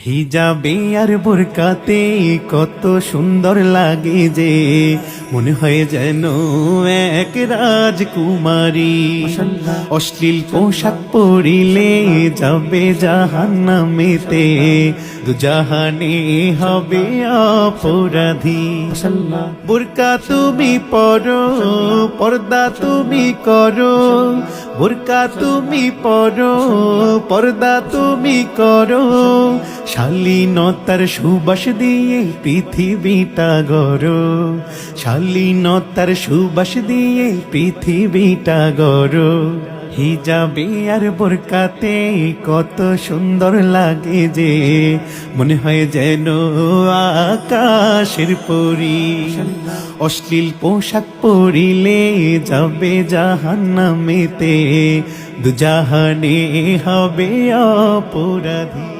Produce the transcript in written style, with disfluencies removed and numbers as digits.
হিজাবে আর বোরকাতে কত সুন্দর লাগে যে, মনে হয় যেন এক রাজকুমারী। অশ্লীল পোশাক পরিলে যাবে জাহান্নামেতে, দুজাহানে হবে অপরাধী। বোরকা তুমি পরো, পর্দা তুমি করো, বোরকা তুমি পরো, পর্দা তুমি করো, শালীনতার সুবাস দিয়ে পৃথিবীটা গড়ো, শালীনতার সুবাস দিয়ে পৃথিবীটা গড়ো। হিজাবে আর বোরকাতে কত সুন্দর লাগে যে, মনে হয় যেন আকাশের পরী। অশ্লীল পোশাক পরিলে যাবে জাহান্নামেতে, দুজাহানে হবে অপরাধী।